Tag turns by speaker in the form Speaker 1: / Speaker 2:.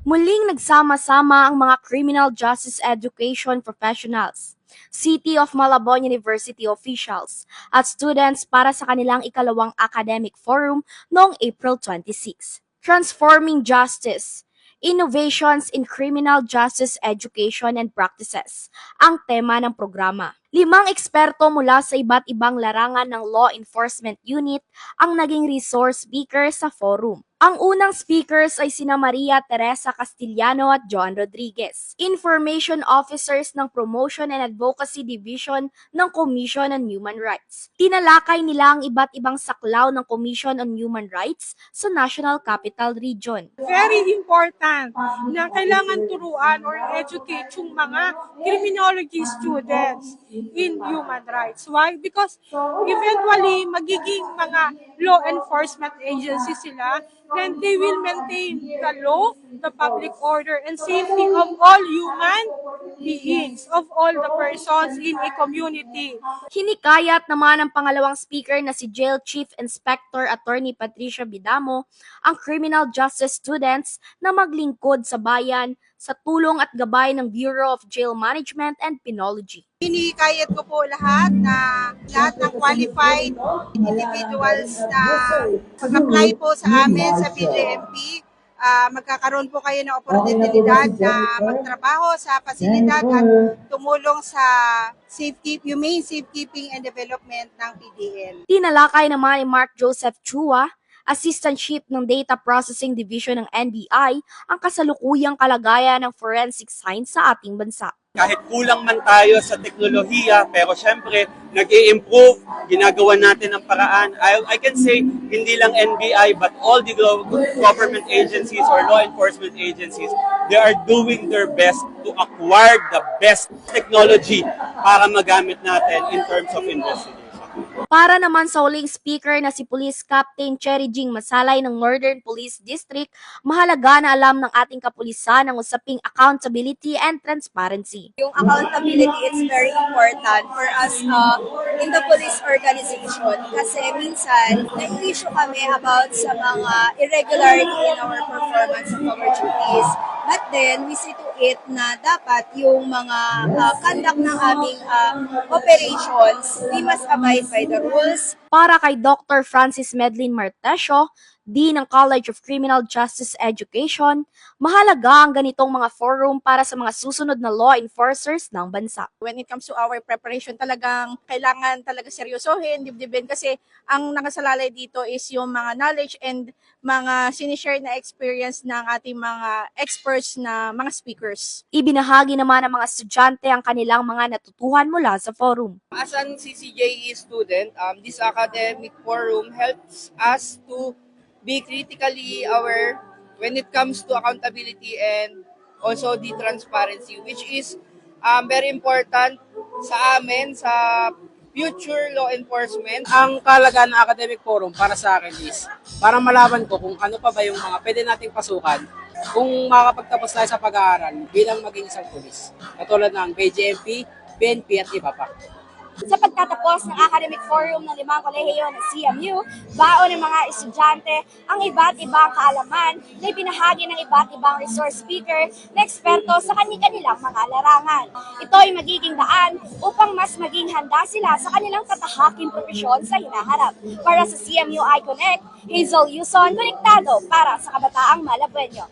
Speaker 1: Muling nagsama-sama ang mga criminal justice education professionals, City of Malabon University officials, at students para sa kanilang ikalawang academic forum noong April 26. Transforming Justice, Innovations in Criminal Justice Education and Practices, ang tema ng programa. 5 eksperto mula sa iba't ibang larangan ng law enforcement unit ang naging resource speaker sa forum. Ang unang speakers ay sina Maria Teresa Castillano at John Rodriguez, information officers ng Promotion and Advocacy Division ng Commission on Human Rights. Tinalakay nila ang iba't ibang saklaw ng Commission on Human Rights sa National Capital Region.
Speaker 2: Very important na kailangan turuan or educate yung mga criminology students in human rights. Why? Because eventually, magiging mga law enforcement agencies sila, then they will maintain the law, the public order, and safety of all human beings, of all the persons in a community.
Speaker 1: Hinikayat naman ng pangalawang speaker na si Jail Chief Inspector Attorney Patricia Bidamo ang criminal justice students na maglingkod sa bayan sa tulong at gabay ng Bureau of Jail Management and Penology.
Speaker 3: Hinikayat ko po lahat ng qualified individuals na mag-apply po sa amin sa BJMP. Magkakaroon po kayo ng oportunidad na magtrabaho sa pasilidad at tumulong sa humane safekeeping and development ng PDL.
Speaker 1: Tinalakay naman ni Mark Joseph Chua, Assistant Chief ng Data Processing Division ng NBI, ang kasalukuyang kalagayan ng forensic science sa ating bansa.
Speaker 4: Kahit kulang man tayo sa teknolohiya, pero syempre, nag-i-improve, ginagawa natin ang paraan. I can say, hindi lang NBI, but all the government agencies or law enforcement agencies, they are doing their best to acquire the best technology para magamit natin in terms of investigation.
Speaker 1: Para naman sa huling speaker na si Police Captain Cherry Jing Masalay ng Northern Police District, mahalaga na alam ng ating kapulisan ang usaping accountability and transparency.
Speaker 3: Yung accountability is very important for us in the police organization kasi minsan na-issue kami about sa mga irregularity in our performance of our duties. But then, we see to it na dapat yung mga conduct ng aming operations, we must abide by the rules.
Speaker 1: Para kay Dr. Francis Medlin Martesio, Dean ng College of Criminal Justice Education, mahalaga ang ganitong mga forum para sa mga susunod na law enforcers ng bansa.
Speaker 3: When it comes to our preparation, talagang kailangan talaga seryosohin, dibdibin kasi ang nakasalalay dito is yung mga knowledge and mga sinishare na experience ng ating mga experts na mga speakers.
Speaker 1: Ibinahagi naman ng mga estudyante ang kanilang mga natutuhan mula sa forum.
Speaker 5: As an CCJE student, this academic forum helps us to be critically aware when it comes to accountability and also the transparency, which is very important sa amin, sa future law enforcement.
Speaker 6: Ang kahalagaan ng academic forum para sa akin is para malaman ko kung ano pa ba yung mga pwede nating pasukan kung makakapagtapos tayo sa pag-aaral bilang maging isang pulis. Katulad ng BJMP, PNP at iba pa.
Speaker 1: Sa pagtatapos ng academic forum ng 5 kolehiyo ng CMU, baon ng mga estudyante ang iba't ibang kaalaman na ibinahagi ng iba't ibang resource speaker na eksperto sa kanilang mga larangan. Ito ay magiging daan upang mas maging handa sila sa kanilang tatahaking propesyon sa hinaharap. Para sa CMU iConnect, Hazel Yuson, konektado para sa Kabataang Malabueño.